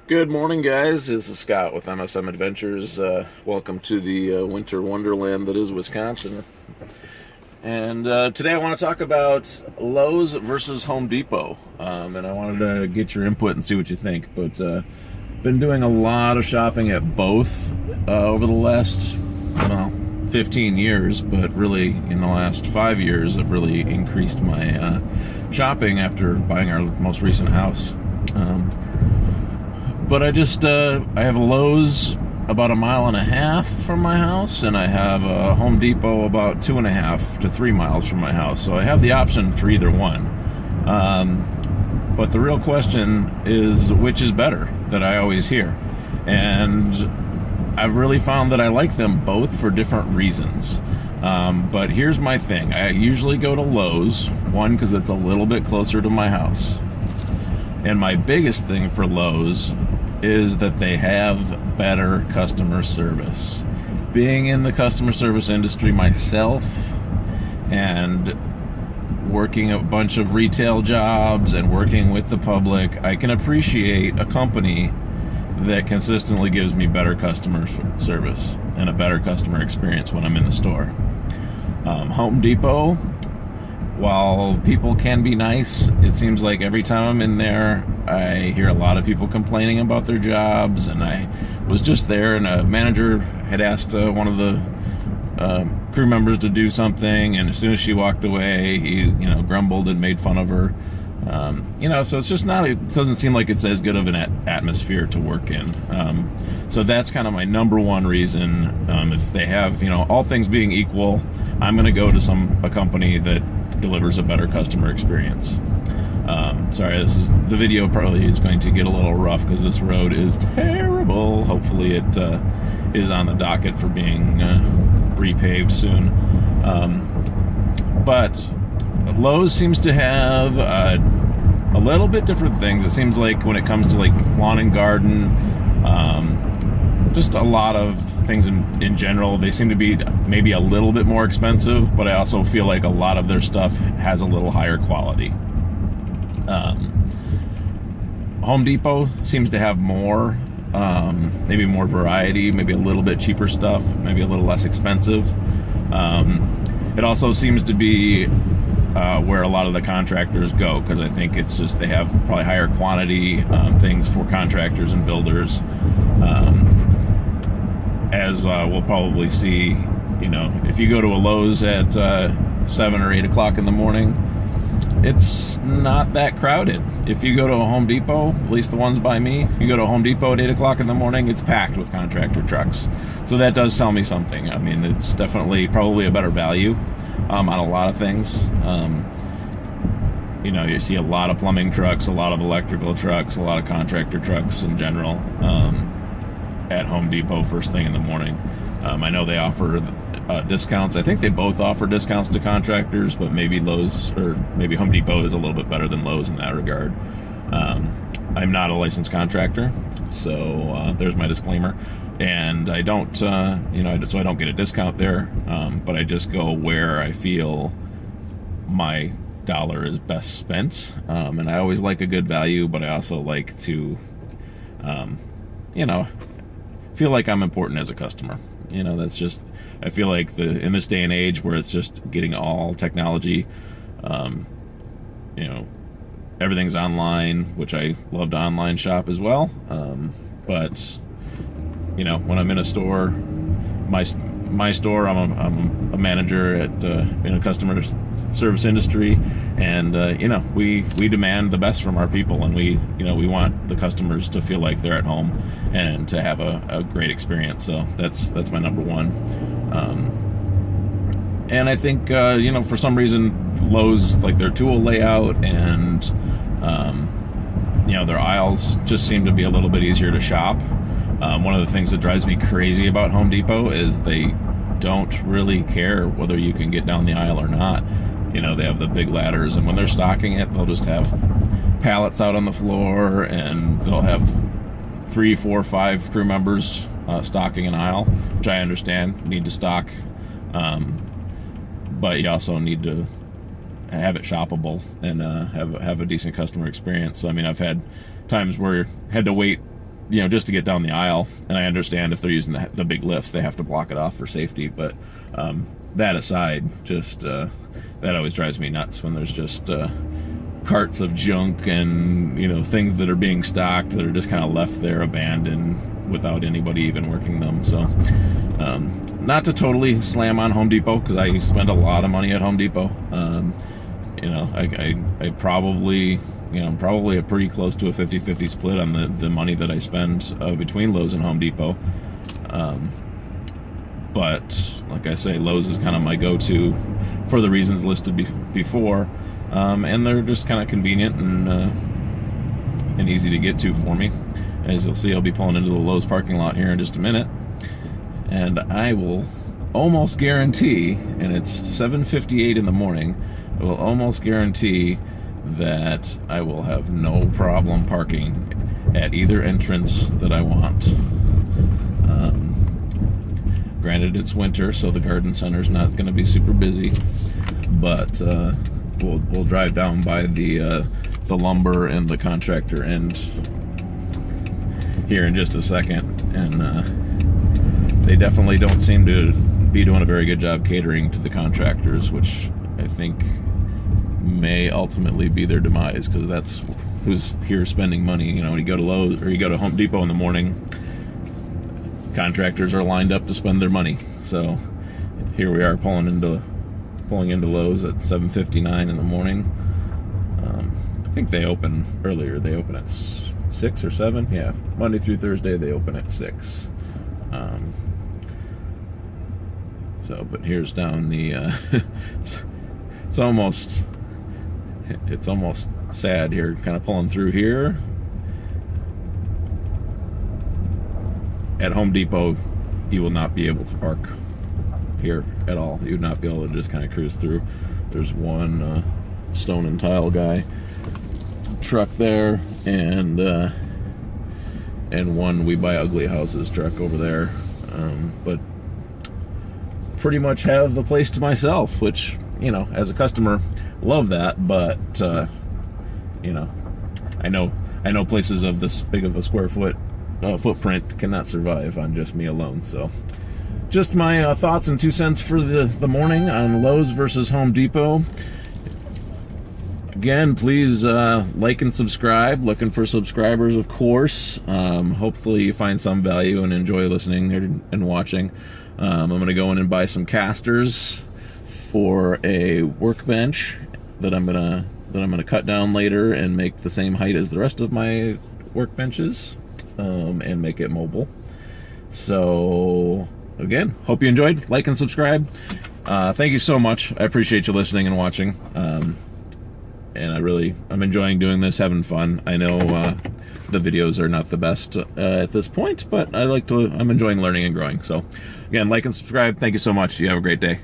Good morning, guys. This is Scott with MFM Adventures. Welcome to the winter wonderland that is Wisconsin. And today I want to talk about Lowe's versus Home Depot. And I wanted to get your input and see what you think. But been doing a lot of shopping at both over the last, 15 years. But really, in the last 5 years, I've really increased my shopping after buying our most recent house. But I have a Lowe's about 1.5 miles from my house, and I have a Home Depot about 2.5 to 3 miles from my house. So I have the option for either one. But the real question is, which is better, that I always hear. And I've really found that I like them both for different reasons. But here's my thing. I usually go to Lowe's, one, because it's a little bit closer to my house. And my biggest thing for Lowe's is that they have better customer service. Being in the customer service industry myself and working a bunch of retail jobs and working with the public, I can appreciate a company that consistently gives me better customer service and a better customer experience when I'm in the store. Home Depot, while people can be nice, it seems like every time I'm in there, I hear a lot of people complaining about their jobs. And I was just there, and a manager had asked one of the crew members to do something, and as soon as she walked away, he grumbled and made fun of her. So it's just not. It doesn't seem like it's as good of an atmosphere to work in. So that's kind of my number one reason. If they have, all things being equal, I'm going to go to a company that delivers a better customer experience. Sorry, the video probably is going to get a little rough because this road is terrible. Hopefully it is on the docket for being repaved soon. But Lowe's seems to have a little bit different things. It seems like when it comes to like lawn and garden, just a lot of things in general, they seem to be maybe a little bit more expensive, but I also feel like a lot of their stuff has a little higher quality. Home Depot seems to have more, maybe more variety, maybe a little bit cheaper stuff, maybe a little less expensive. It also seems to be where a lot of the contractors go, because I think it's just they have probably higher quantity things for contractors and builders. As we'll probably see, if you go to a Lowe's at 7 or 8 o'clock in the morning, it's not that crowded. If you go to a Home Depot, at least the ones by me, if you go to a Home Depot at 8 o'clock in the morning, it's packed with contractor trucks. So that does tell me something. I mean, it's definitely probably a better value on a lot of things. You see a lot of plumbing trucks, a lot of electrical trucks, a lot of contractor trucks in general at Home Depot first thing in the morning. I know they offer discounts. I think they both offer discounts to contractors, but maybe Lowe's or maybe Home Depot is a little bit better than Lowe's in that regard. I'm not a licensed contractor, so there's my disclaimer. And I don't, so I don't get a discount there, but I just go where I feel my dollar is best spent. And I always like a good value, but I also like to, feel like I'm important as a customer. That's just, I feel like in this day and age where it's just getting all technology, everything's online, which I love to online shop as well. But when I'm in a store, my store, I'm a manager in a customer service industry, and we demand the best from our people, and we want the customers to feel like they're at home and to have a great experience. So that's my number one. And I think for some reason Lowe's, like their tool layout and their aisles just seem to be a little bit easier to shop. One of the things that drives me crazy about Home Depot is they don't really care whether you can get down the aisle or not. They have the big ladders, and when they're stocking it, they'll just have pallets out on the floor, and they'll have 3, 4, 5 crew members stocking an aisle, which I understand need to stock, but you also need to have it shoppable and have a decent customer experience. So I mean, I've had times where I had to wait just to get down the aisle. And I understand if they're using the big lifts, they have to block it off for safety. But that aside, just that always drives me nuts when there's just carts of junk and things that are being stocked that are just kind of left there abandoned without anybody even working them. So not to totally slam on Home Depot, because I spend a lot of money at Home Depot. I probably a pretty close to a 50-50 split on the money that I spend between Lowe's and Home Depot. But like I say, Lowe's is kind of my go-to for the reasons listed before, and they're just kind of convenient and easy to get to for me. As you'll see, I'll be pulling into the Lowe's parking lot here in just a minute, and I will almost guarantee, and it's 7:58 in the morning, I will almost guarantee that I will have no problem parking at either entrance that I want. Granted, it's winter, so the garden center's not going to be super busy, but we'll drive down by the lumber and the contractor end here in just a second, and they definitely don't seem to be doing a very good job catering to the contractors, which I think may ultimately be their demise, because that's who's here spending money. When you go to Lowe's or you go to Home Depot in the morning, contractors are lined up to spend their money. So here we are pulling into Lowe's at 7:59 in the morning. I think they open earlier. They open at 6 or 7. Yeah, Monday through Thursday they open at 6. But here's down the it's almost sad here, kind of pulling through here. At Home Depot, you will not be able to park here at all. You would not be able to just kind of cruise through. There's one stone and tile guy truck there, and one We Buy Ugly Houses truck over there. But pretty much have the place to myself, which, as a customer, love that. But I know places of this big of a square footprint cannot survive on just me alone. So just my thoughts and 2 cents for the morning on Lowe's versus Home Depot. Again, please like and subscribe. Looking for subscribers, of course. Hopefully you find some value and enjoy listening and watching. I'm going to go in and buy some casters for a workbench that I'm gonna cut down later and make the same height as the rest of my workbenches, and make it mobile. So again, hope you enjoyed. Like and subscribe. Thank you so much. I appreciate you listening and watching. And I'm enjoying doing this, having fun. I know the videos are not the best at this point, but I'm enjoying learning and growing. So again, like and subscribe. Thank you so much. You have a great day.